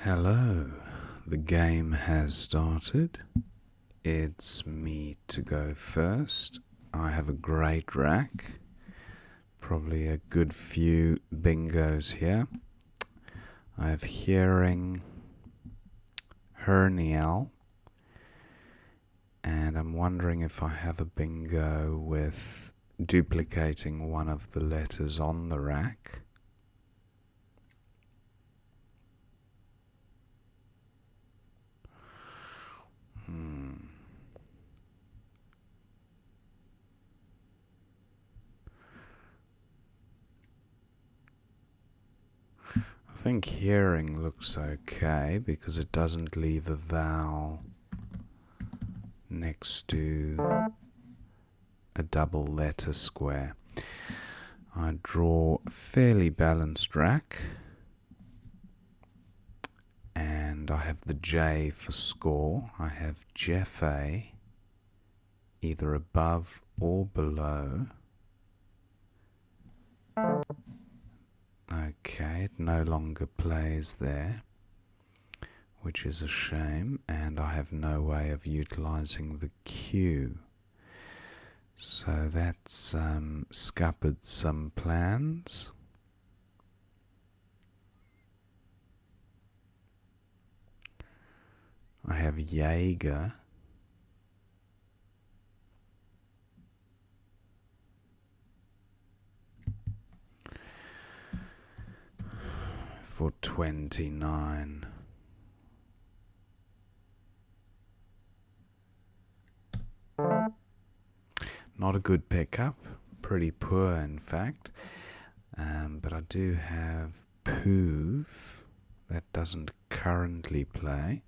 Hello, the game has started. It's me to go first. I have a great rack, probably a good few bingos here. I have hearing, hernial, and I'm wondering if I have a bingo with duplicating one of the letters on the rack. I think hearing looks okay because it doesn't leave a vowel next to a double letter square. I draw a fairly balanced rack, and I have the J for score. I have Jeffe either above or below. Okay, it no longer plays there, which is a shame, and I have no way of utilizing the Q. So that's scuppered some plans. I have Jaeger. For 29. Not a good pickup, pretty poor in fact, but I do have Poov, that doesn't currently play,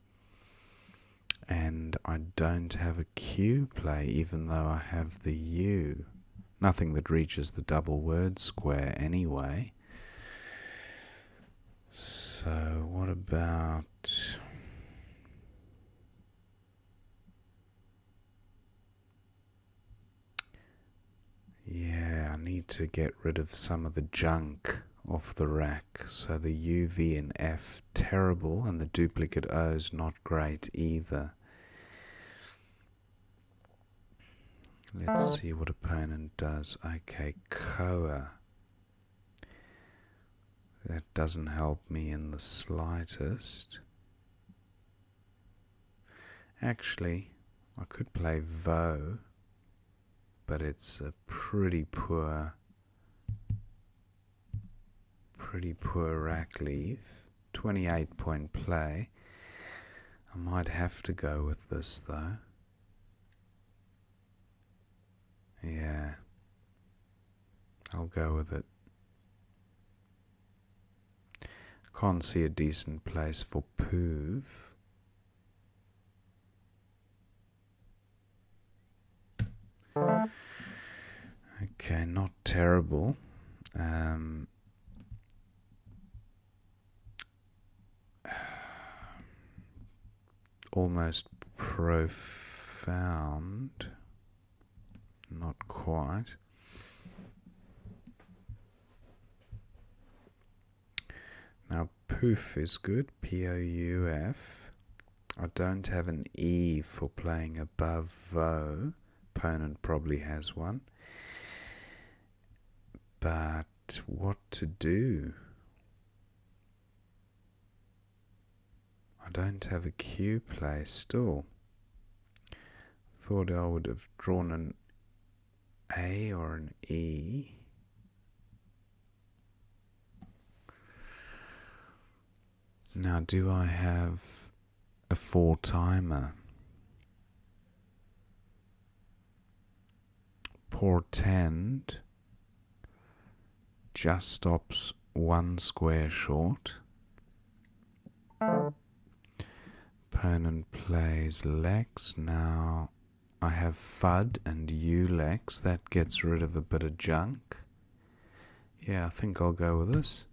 and I don't have a Q play even though I have the U. Nothing that reaches the double word square anyway. So what about... Yeah, I need to get rid of some of the junk off the rack. So the U, V and F, terrible, and the duplicate O's not great either. Let's see what opponent does. Okay, Koa. That doesn't help me in the slightest. Actually, I could play Vo, but it's a pretty poor rack leave. 28-point play. I might have to go with this though. Yeah, I'll go with it. Can't see a decent place for Poov. Okay, not terrible. Almost profound. Not quite. Now Poof is good, P-O-U-F. I don't have an E for playing above Vo. Opponent probably has one. But what to do? I don't have a Q play still. Thought I would have drawn an A or an E. Now, do I have a 4-timer? Portend just stops one square short. Opponent plays Lex. Now I have Fud and Ulex. That gets rid of a bit of junk. Yeah, I think I'll go with this.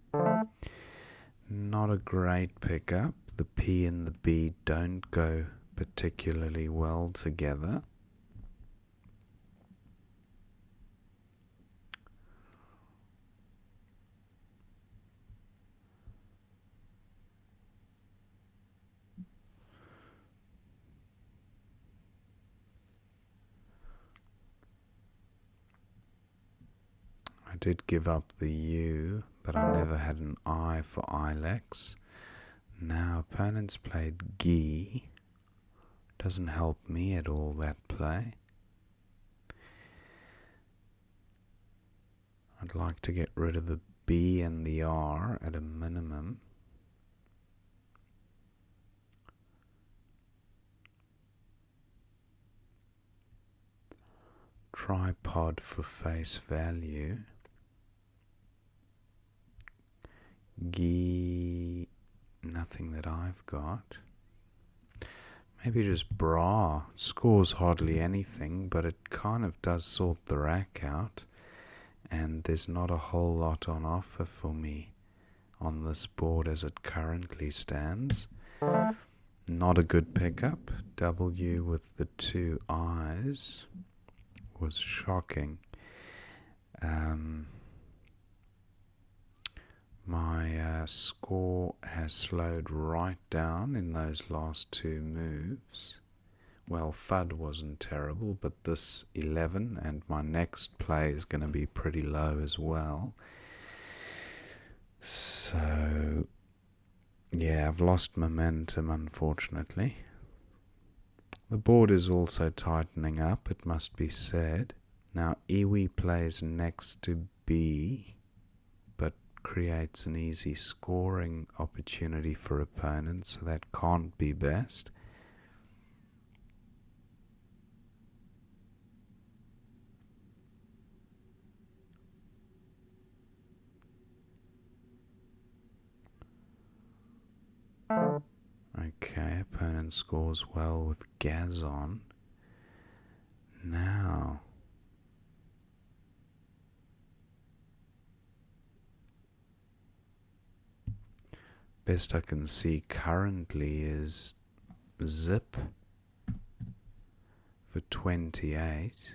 Not a great pickup. The P and the B don't go particularly well together. I did give up the U, but I never had an I for Ilex. Now opponents played Gi. Doesn't help me at all, that play. I'd like to get rid of the B and the R at a minimum. Tripod for face value. Gi, nothing that I've got. Maybe just bra. Scores hardly anything, but it kind of does sort the rack out. And there's not a whole lot on offer for me on this board as it currently stands. Not a good pickup. W with the two I's was shocking. My score has slowed right down in those last two moves. Well, FUD wasn't terrible, but this 11 and my next play is going to be pretty low as well. So, yeah, I've lost momentum, unfortunately. The board is also tightening up, it must be said. Now, Iwi plays next to B, but creates an easy scoring opportunity for opponents, so that can't be best. Okay, opponent scores well with Gazon. Now, best I can see currently is Zip for 28.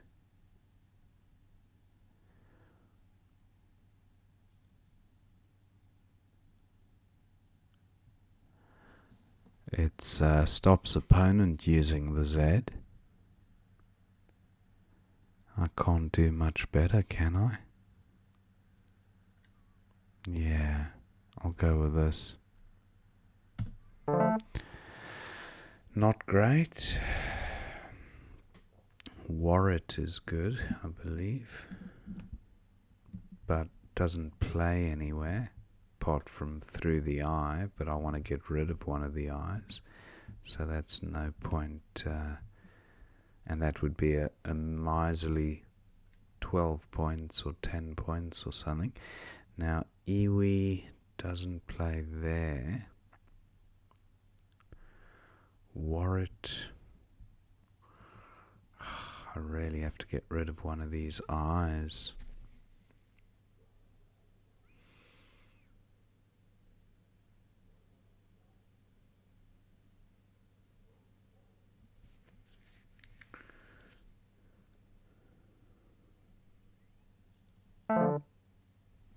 It stops opponent using the Z. I can't do much better, can I? Yeah, I'll go with this. Not great. Warrant is good, I believe, but doesn't play anywhere apart from through the eye, but I want to get rid of one of the eyes, so that's no point, and that would be a miserly 12 points or 10 points or something. Now Iwi doesn't play there. Warrant, I really have to get rid of one of these eyes.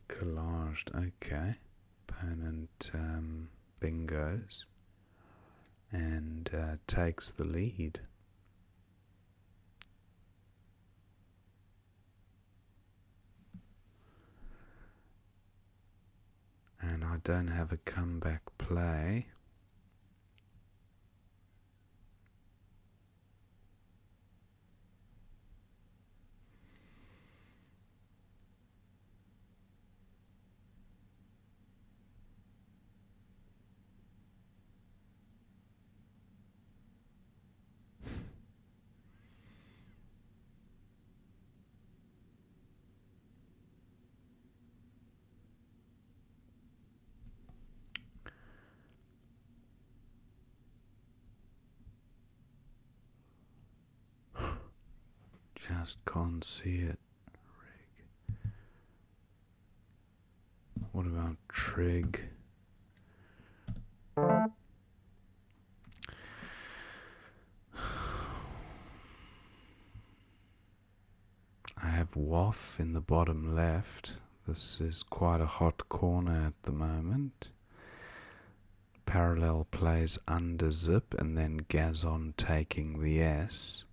Collaged, okay. Opponent bingos and takes the lead. And I don't have a comeback play. Just can't see it. Rig. What about trig? I have waff in the bottom left. This is quite a hot corner at the moment. Parallel plays under Zip and then Gazon taking the S.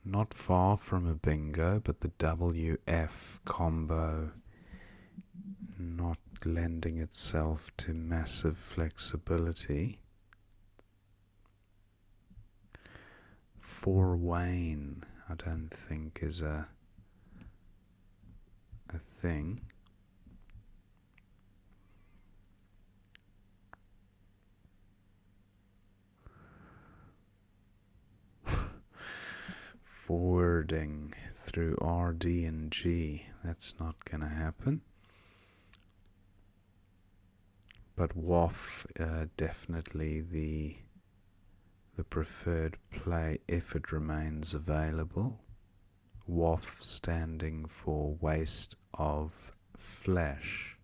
Not far from a bingo, but the WF combo not lending itself to massive flexibility. For Wayne, I don't think is a thing. Forwarding through RD and G, that's not gonna happen. But WAF, definitely the preferred play if it remains available. WAF standing for waste of flesh.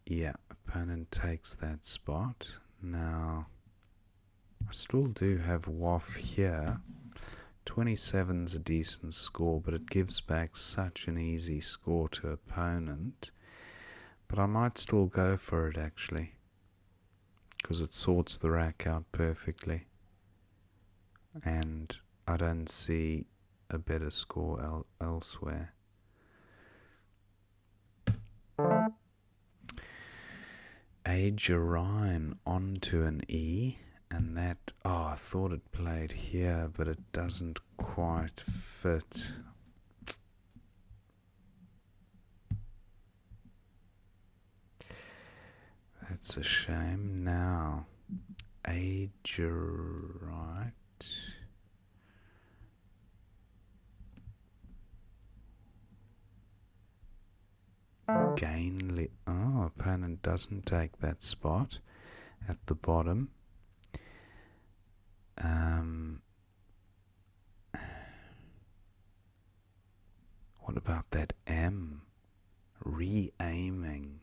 Yeah, opponent takes that spot. Now, I still do have WAF here. 27's a decent score, but it gives back such an easy score to opponent. But I might still go for it actually, because it sorts the rack out perfectly. And I don't see a better score elsewhere. A Gerine onto an E, and that, I thought it played here, but it doesn't quite fit. That's a shame. Now, A Gerine. Gainly. Oh, opponent doesn't take that spot at the bottom. What about that M? Re-aiming.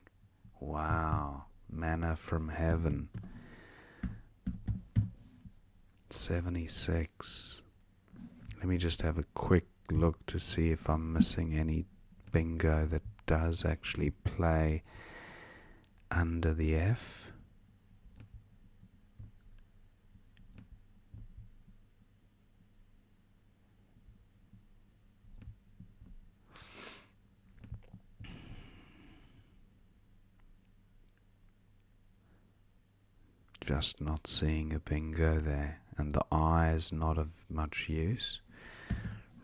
Wow. Manna from heaven. 76. Let me just have a quick look to see if I'm missing any bingo that does actually play under the F. Just not seeing a bingo there, and the I is not of much use.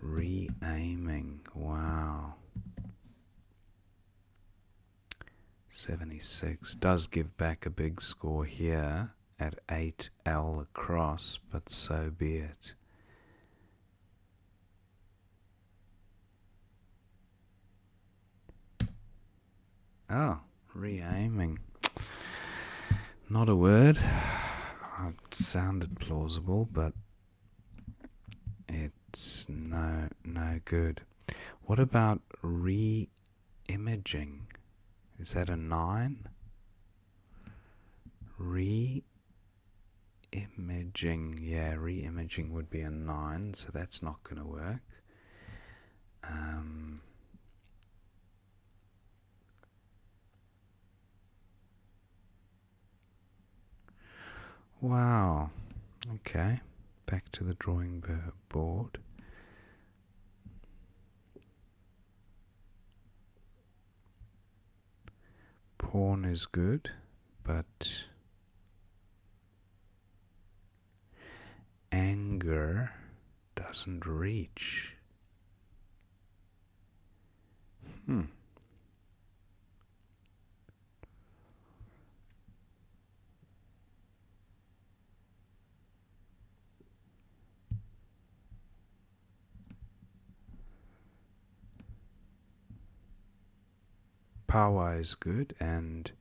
Re-aiming, wow. 76 does give back a big score here at 8L across, but so be it. Oh, re-aiming. Not a word. It sounded plausible, but it's no good. What about re-imaging? Is that a 9? Re-imaging. Yeah, re-imaging would be a 9, so that's not going to work. Wow. Okay. Back to the drawing board. Pawn is good, but anger doesn't reach. Power is good, and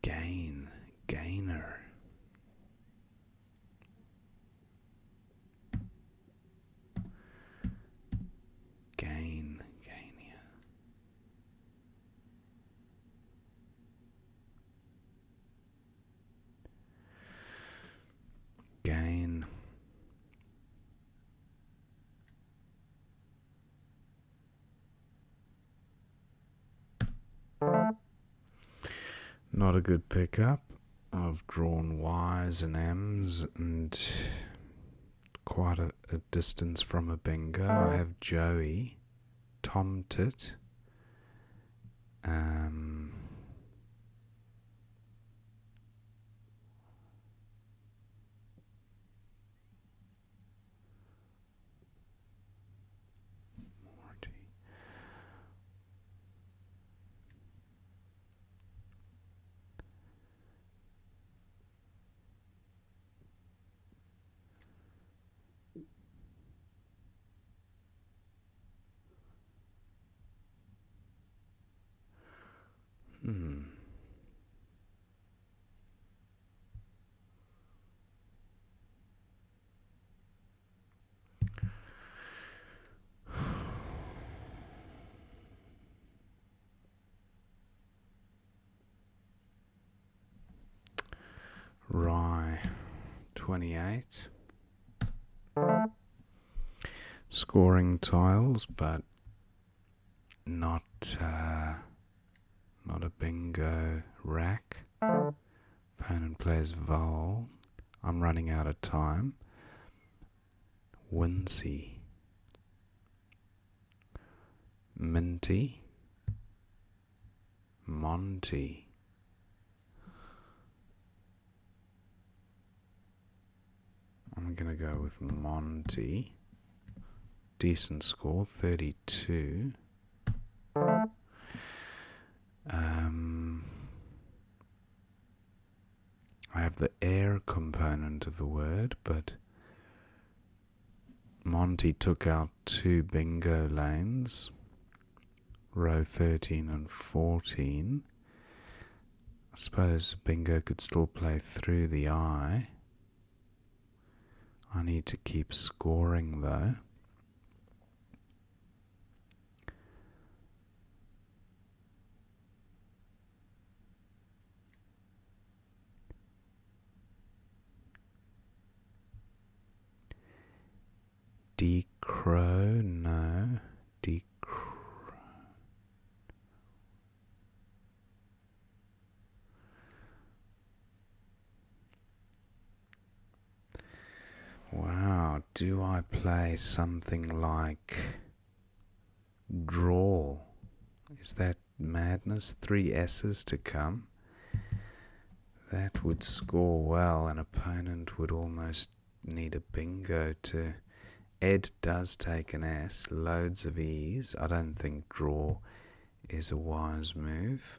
gainer. Gainier. Gain. Not a good pickup. I've drawn Y's and M's and quite a distance from a bingo. I have Joey, Tom Tit, Morty. Rye 28. Scoring tiles, but not a bingo rack. Opponent plays Vol. I'm running out of time. Wincy, Minty, Monty. I'm going to go with Monty. Decent score, 32. I have the air component of the word, but Monty took out 2 bingo lanes, row 13 and 14. I suppose bingo could still play through the eye. I need to keep scoring though. Decrow, no. Decrow. Wow, do I play something like draw? Is that madness? 3 S's to come. That would score well. An opponent would almost need a bingo to... Ed does take an S, loads of E's. I don't think draw is a wise move.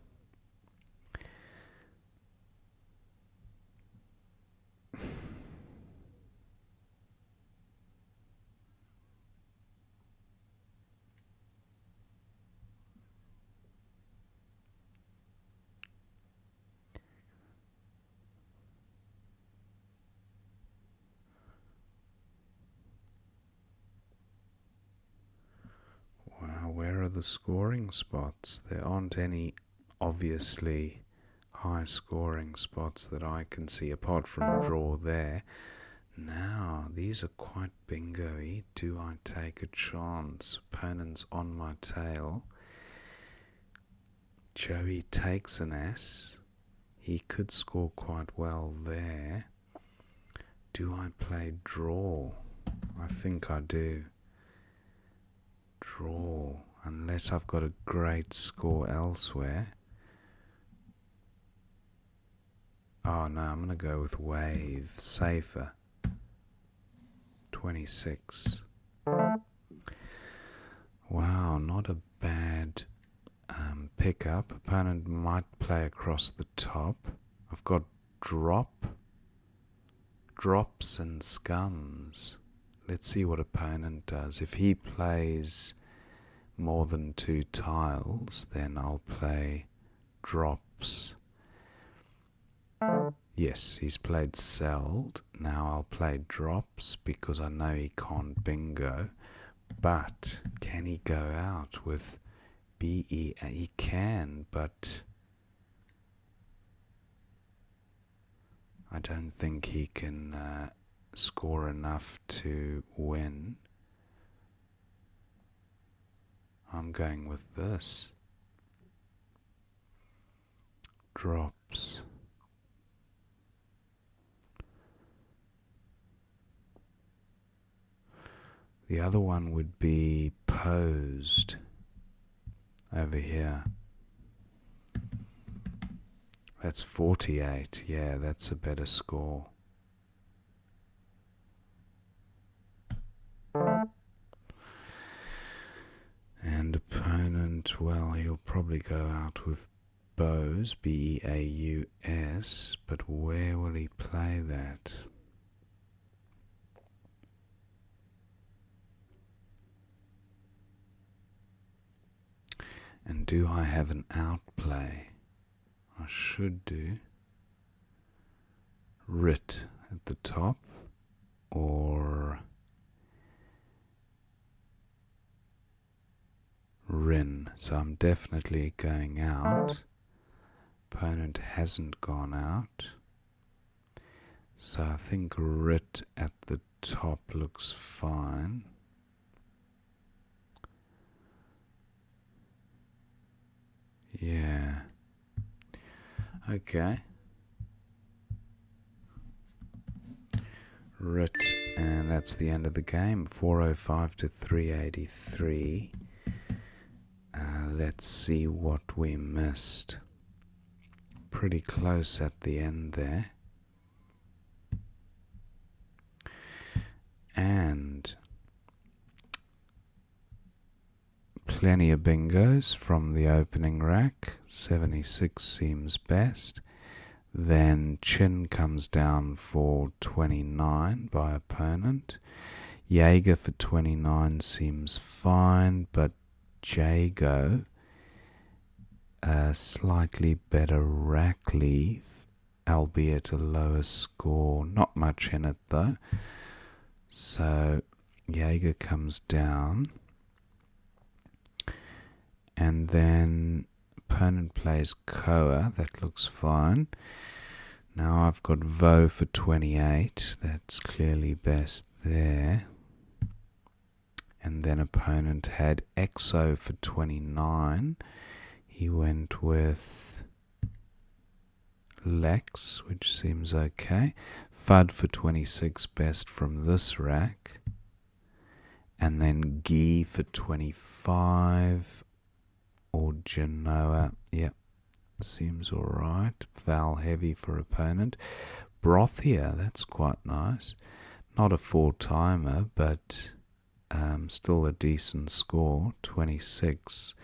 Wow, where are the scoring spots? There aren't any obviously high scoring spots that I can see apart from draw there. Now, these are quite bingo-y. Do I take a chance? Opponent's on my tail. Joey takes an S. He could score quite well there. Do I play draw? I think I do. Draw, unless I've got a great score elsewhere. Oh no, I'm going to go with wave. Safer. 26. Wow, not a bad pickup. Opponent might play across the top. I've got drop, drops and scums. Let's see what opponent does. If he plays more than 2 tiles, then I'll play drops. Yes, he's played Seld. Now I'll play drops because I know he can't bingo. But can he go out with BE? He can, but I don't think he can score enough to win. I'm going with this. drops. The other one would be posed over here. That's 48. Yeah, that's a better score. And opponent, well, he'll probably go out with bows, B-E-A-U-S, but where will he play that? And do I have an outplay? I should do. Writ at the top, or Rin. So I'm definitely going out. Opponent hasn't gone out. So I think Writ at the top looks fine. Yeah. Okay. Writ, and that's the end of the game. 405 to 383. Let's see what we missed. Pretty close at the end there. And plenty of bingos from the opening rack. 76 seems best. Then Chin comes down for 29 by opponent. Jaeger for 29 seems fine, but Jago, a slightly better rack leave, albeit a lower score. Not much in it though. So Jaeger comes down. And then opponent plays Koa. That looks fine. Now I've got Vo for 28. That's clearly best there. And then opponent had Exo for 29. He went with Lex, which seems okay. Fud for 26, best from this rack. And then Gi for 25. Or Genoa. Yep, seems alright. Val heavy for opponent. Brothia, that's quite nice. Not a four-timer, but still a decent score. 26.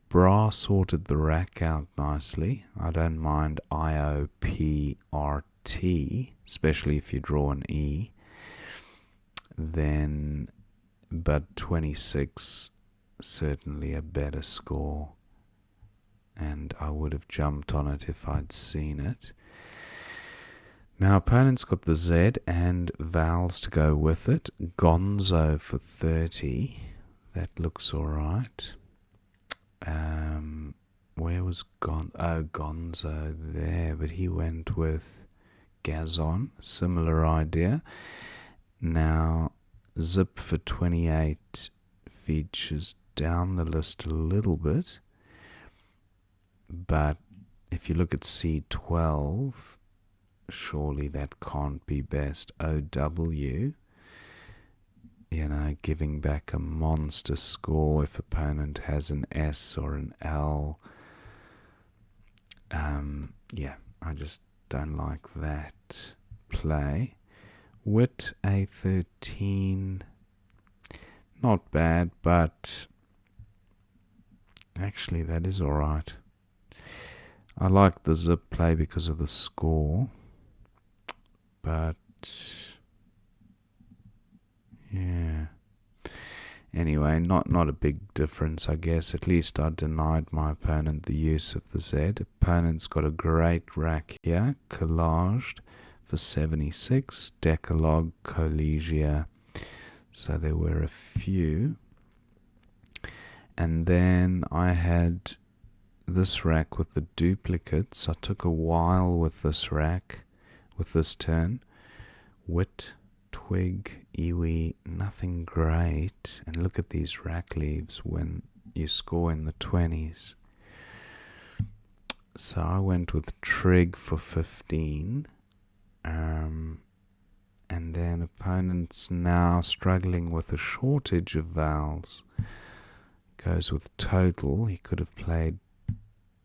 Bra sorted the rack out nicely. I don't mind IOPRT, especially if you draw an E. Then, but 26, certainly a better score. And I would have jumped on it if I'd seen it. Now, opponent's got the Z and Vals to go with it. Gonzo for 30. That looks alright. Where was Gonzo there, but he went with Gazon. Similar idea. Now, Zip for 28 features down the list a little bit. But if you look at C12, surely that can't be best. OW, giving back a monster score if opponent has an S or an L. Yeah, I just don't like that play. Wit A13, not bad, but actually that is alright. I like the Zip play because of the score, but yeah. Anyway, not a big difference, I guess. At least I denied my opponent the use of the Z. Opponent's got a great rack here, collaged for 76, Decalogue, Collegia. So there were a few. And then I had this rack with the duplicates. I took a while with this rack, with this turn. Wit, Twig, Iwi, nothing great. And look at these rack leaves when you score in the 20s. So I went with trig for 15. And then opponent's now struggling with a shortage of vowels. Goes with total. He could have played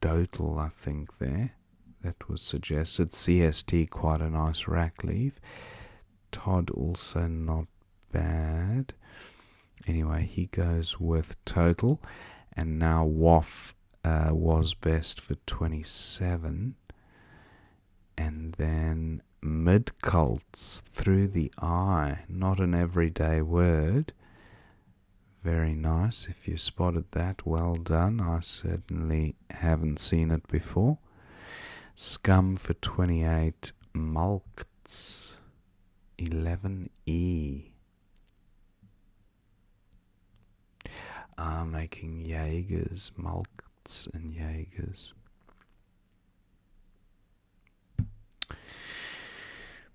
dotal, I think, there. That was suggested. CST, quite a nice rack leave. Todd, also not bad. Anyway, he goes with total. And now Waff was best for 27. And then mid-cults, through the eye. Not an everyday word. Very nice. If you spotted that, well done. I certainly haven't seen it before. Scum for 28. Mulkts 11E. Making Jaegers, Mulkts and Jaegers.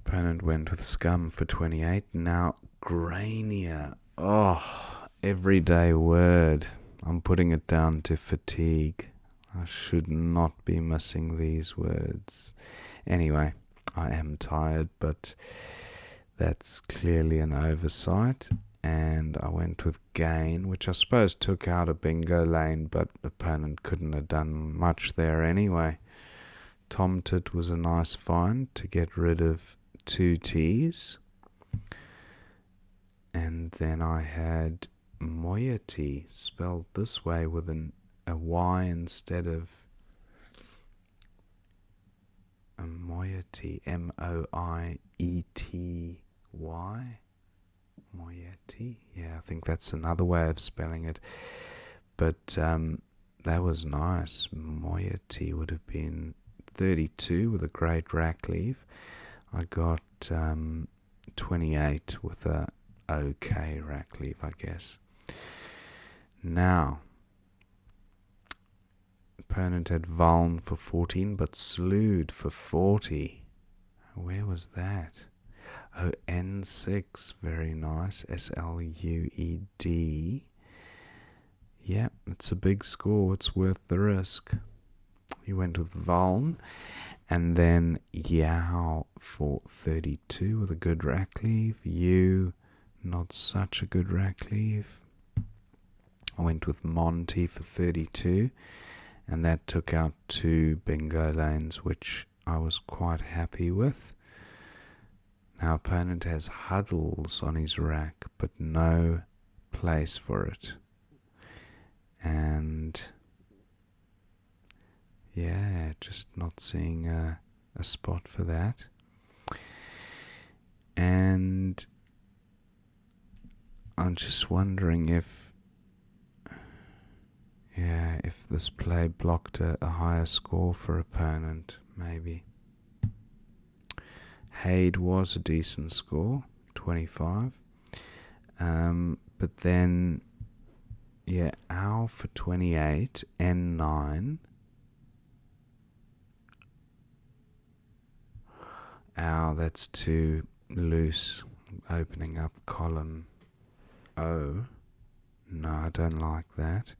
Opponent went with Scum for 28. Now Grania. Oh, everyday word. I'm putting it down to fatigue. I should not be missing these words. Anyway, I am tired, but that's clearly an oversight. And I went with Gain, which I suppose took out a bingo lane, but opponent couldn't have done much there anyway. Tomtit was a nice find to get rid of 2 T's. And then I had moiety, spelled this way with a Y instead of a moiety, M-O-I-E-T-Y. Moiety. Yeah, I think that's another way of spelling it. But that was nice. Moiety would have been 32 with a great rack leave. I got 28 with a okay rack leave, I guess. Now, opponent had Valn for 14, but Slewed for 40. Where was that? Oh, N6, very nice. S-L-U-E-D. Yeah, it's a big score. It's worth the risk. He went with Valn. And then Yao for 32 with a good rack leave. You, not such a good rack leave. I went with Monty for 32. And that took out 2 bingo lanes, which I was quite happy with. Now opponent has Huddles on his rack, but no place for it. And yeah, just not seeing a spot for that. And I'm just wondering if this play blocked a higher score for opponent, maybe. Haid was a decent score, 25. But then, yeah, Owl for 28, N9. Ow, that's too loose, opening up column O. No, I don't like that.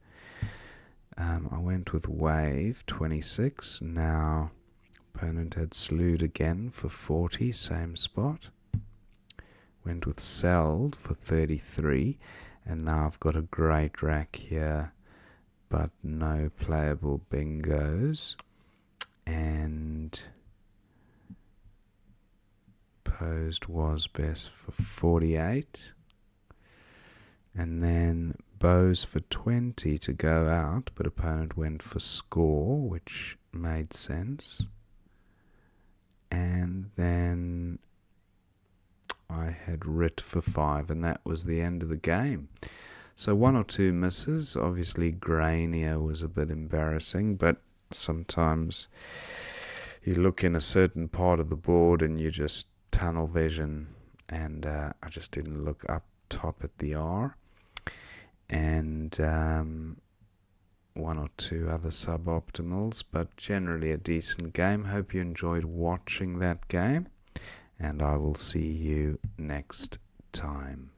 I went with Wave, 26. Now, opponent had Slewed again for 40, same spot. Went with Seld for 33. And now I've got a great rack here, but no playable bingos. And posed was best for 48. And then bows for 20 to go out, but opponent went for score, which made sense. And then I had Rit for 5, and that was the end of the game. So 1 or 2 misses. Obviously Grania was a bit embarrassing, but sometimes you look in a certain part of the board and you just tunnel vision, and I just didn't look up top at the R. And 1 or 2 other suboptimals, but generally a decent game. Hope you enjoyed watching that game, and I will see you next time.